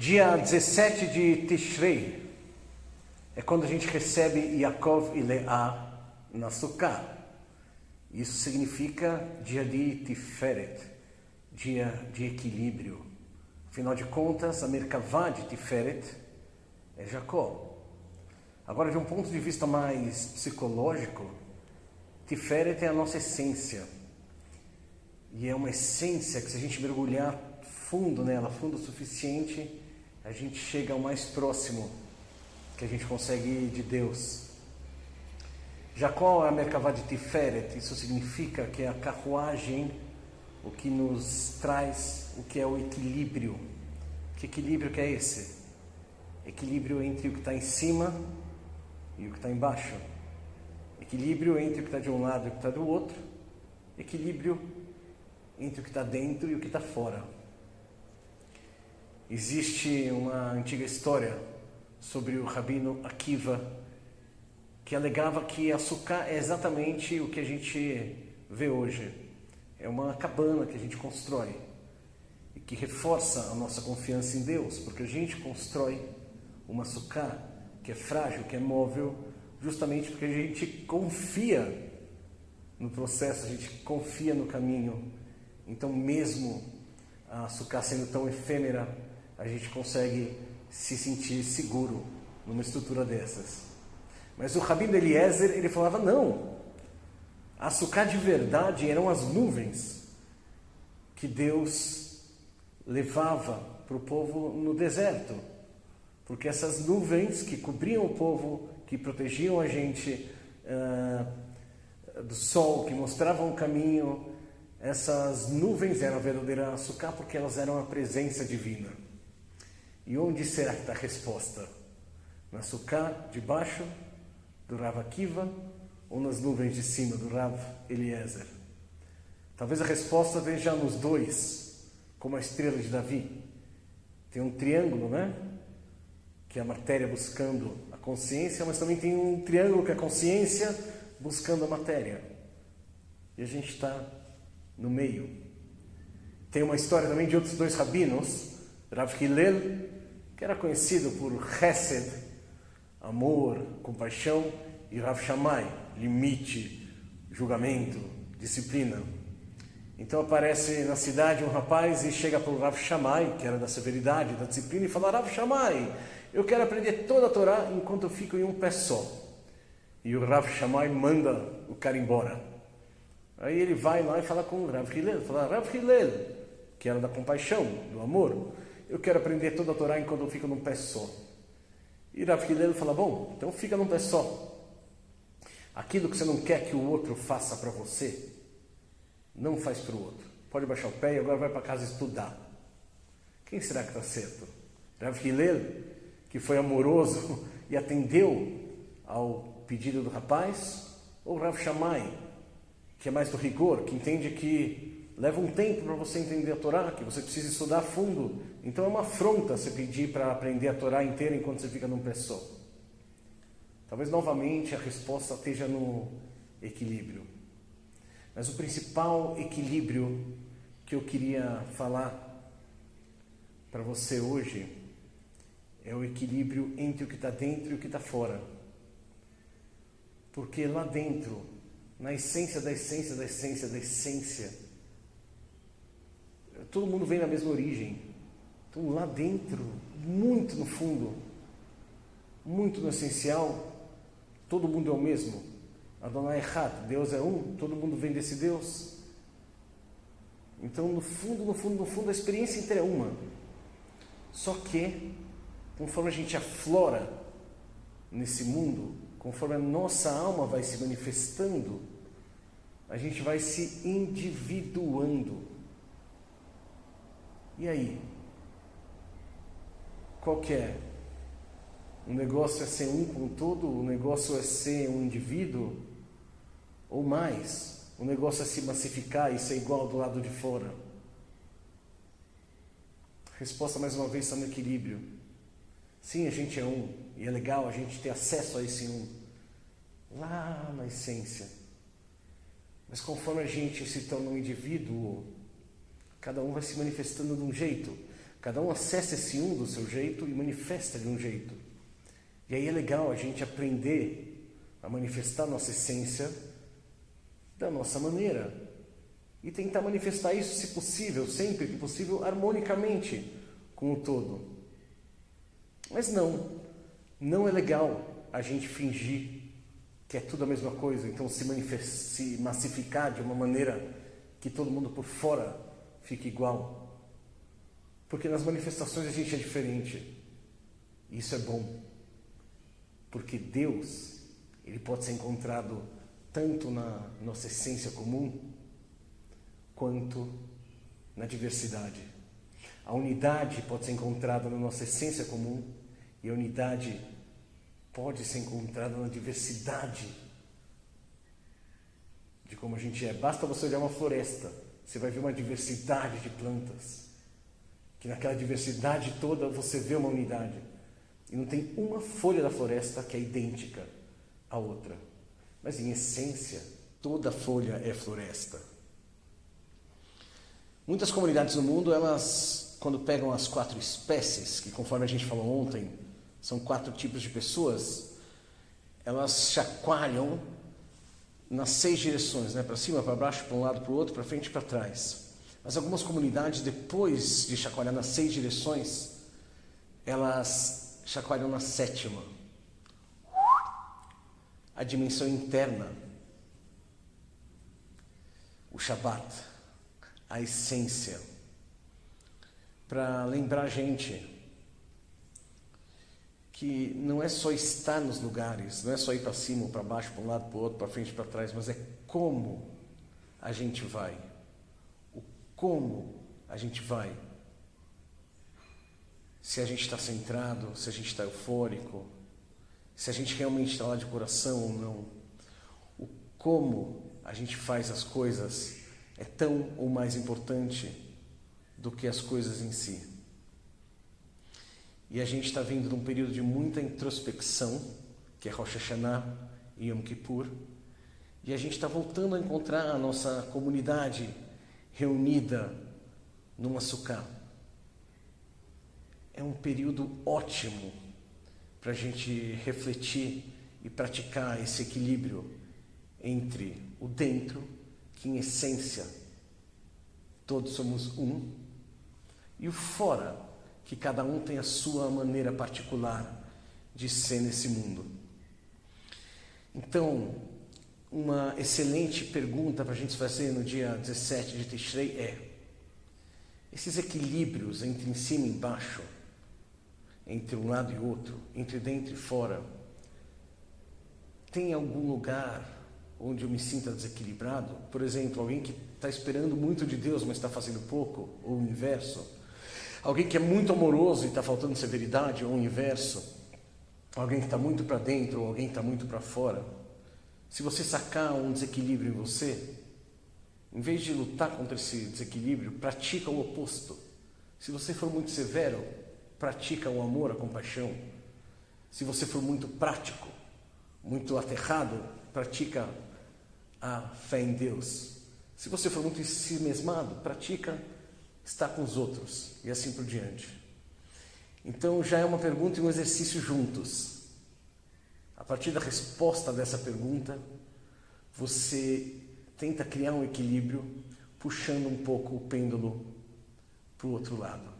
Dia 17 de Tishrei é quando a gente recebe Yaakov e Leá na Sukkah. Isso significa dia de Tiferet, dia de equilíbrio. Afinal de contas, a Merkavá de Tiferet é Jacó. Agora, de um ponto de vista mais psicológico, Tiferet é a nossa essência. E é uma essência que, se a gente mergulhar fundo nela, fundo o suficiente, a gente chega ao mais próximo que a gente consegue ir de Deus. Jacó é a Merkavá de Tiferet. Isso significa que é a carruagem, o que nos traz o que é o equilíbrio. Que equilíbrio que é esse? Equilíbrio entre o que está em cima e o que está embaixo. Equilíbrio entre o que está de um lado e o que está do outro. Equilíbrio entre o que está dentro e o que está fora. Existe uma antiga história sobre o Rabino Akiva, que alegava que a Sukkah é exatamente o que a gente vê hoje. É uma cabana que a gente constrói e que reforça a nossa confiança em Deus, porque a gente constrói uma Sukkah que é frágil, que é móvel, justamente porque a gente confia no processo, a gente confia no caminho. Então, mesmo a Sukkah sendo tão efêmera, a gente consegue se sentir seguro numa estrutura dessas. Mas o Rabino Eliezer, ele falava, não, a Sukkah de verdade eram as nuvens que Deus levava para o povo no deserto. Porque essas nuvens que cobriam o povo, que protegiam a gente do sol, que mostravam o caminho, essas nuvens eram a verdadeira Sukkah porque elas eram a presença divina. E onde será que está a resposta? Na Sukkah de baixo, do Rav Akiva, ou nas nuvens de cima, do Rav Eliezer? Talvez a resposta esteja nos dois, como a estrela de Davi. Tem um triângulo, né? Que é a matéria buscando a consciência, mas também tem um triângulo que é a consciência buscando a matéria. E a gente está no meio. Tem uma história também de outros dois rabinos, Rav Hillel, que era conhecido por Chesed, amor, compaixão, e Rav Shammai, limite, julgamento, disciplina. Então aparece na cidade um rapaz e chega para o Rav Shammai, que era da severidade, da disciplina, e fala, Rav Shammai, eu quero aprender toda a Torá enquanto eu fico em um pé só. E o Rav Shammai manda o cara embora. Aí ele vai lá e fala com o Rav Hillel, fala, Rav Hillel, que era da compaixão, do amor, eu quero aprender toda a Torá enquanto eu fico num pé só. E Rav Hillel fala, bom, então fica num pé só. Aquilo que você não quer que o outro faça para você, não faz para o outro. Pode baixar o pé e agora vai para casa estudar. Quem será que está certo? Rav Hillel, que foi amoroso e atendeu ao pedido do rapaz, ou Rav Shammai, que é mais do rigor, que entende que leva um tempo para você entender a Torá, que você precisa estudar a fundo. Então é uma afronta você pedir para aprender a Torá inteira enquanto você fica num pé só. Talvez novamente a resposta esteja no equilíbrio. Mas o principal equilíbrio que eu queria falar para você hoje é o equilíbrio entre o que está dentro e o que está fora. Porque lá dentro, na essência da essência da essência da essência, todo mundo vem da mesma origem. Então lá dentro, muito no fundo, muito no essencial, todo mundo é o mesmo. Adonai Echad, Deus é um, todo mundo vem desse Deus. Então no fundo, a experiência inteira é uma. Só que, conforme a gente aflora nesse mundo, conforme a nossa alma vai se manifestando, a gente vai se individuando. E aí? Qual que é? O negócio é ser um com o todo? O negócio é ser um indivíduo? Ou mais? O negócio é se massificar e ser igual do lado de fora? A resposta, mais uma vez, está no equilíbrio. Sim, a gente é um. E é legal a gente ter acesso a esse um. Lá na essência. Mas conforme a gente se torna um indivíduo, cada um vai se manifestando de um jeito. Cada um acessa esse um do seu jeito e manifesta de um jeito. E aí é legal a gente aprender a manifestar nossa essência da nossa maneira. E tentar manifestar isso, se possível, sempre que possível, harmonicamente com o todo. Mas não é legal a gente fingir que é tudo a mesma coisa, então se massificar de uma maneira que todo mundo por fora fique igual. Porque nas manifestações a gente é diferente. E isso é bom. Porque Deus, ele pode ser encontrado tanto na nossa essência comum, quanto na diversidade. A unidade pode ser encontrada na nossa essência comum, e a unidade pode ser encontrada na diversidade de como a gente é. Basta você olhar uma floresta, você vai ver uma diversidade de plantas, que naquela diversidade toda você vê uma unidade. E não tem uma folha da floresta que é idêntica à outra. Mas em essência, toda folha é floresta. Muitas comunidades no mundo, elas, quando pegam as 4 espécies, que conforme a gente falou ontem, são 4 tipos de pessoas, elas chacoalham nas 6 direções, né? Para cima, para baixo, para um lado, para o outro, para frente e para trás. Mas algumas comunidades, depois de chacoalhar nas 6 direções, elas chacoalham na 7ª. A dimensão interna, o Shabbat, a essência, para lembrar a gente que não é só estar nos lugares, não é só ir para cima ou para baixo, para um lado, para o outro, para frente e para trás, mas é como a gente vai, o como a gente vai. Se a gente está centrado, se a gente está eufórico, se a gente realmente está lá de coração ou não. O como a gente faz as coisas é tão ou mais importante do que as coisas em si. E a gente está vindo de um período de muita introspecção, que é Rosh Hashanah e Yom Kippur, e a gente está voltando a encontrar a nossa comunidade reunida numa sukkah. É um período ótimo para a gente refletir e praticar esse equilíbrio entre o dentro, que em essência todos somos um, e o fora, que cada um tem a sua maneira particular de ser nesse mundo. Então, uma excelente pergunta para a gente fazer no dia 17 de Tishrei é: esses equilíbrios entre em cima e embaixo, entre um lado e outro, entre dentro e fora, tem algum lugar onde eu me sinta desequilibrado? Por exemplo, alguém que está esperando muito de Deus, mas está fazendo pouco, ou o inverso. Alguém que é muito amoroso e está faltando severidade, ou o inverso. Alguém que está muito para dentro, ou alguém que está muito para fora. Se você sacar um desequilíbrio em você, em vez de lutar contra esse desequilíbrio, pratica o oposto. Se você for muito severo, pratica o amor, a compaixão. Se você for muito prático, muito aterrado, pratica a fé em Deus. Se você for muito em si mesmado, pratica estar com os outros e assim por diante. Então já é uma pergunta e um exercício juntos. A partir da resposta dessa pergunta, você tenta criar um equilíbrio, puxando um pouco o pêndulo para o outro lado.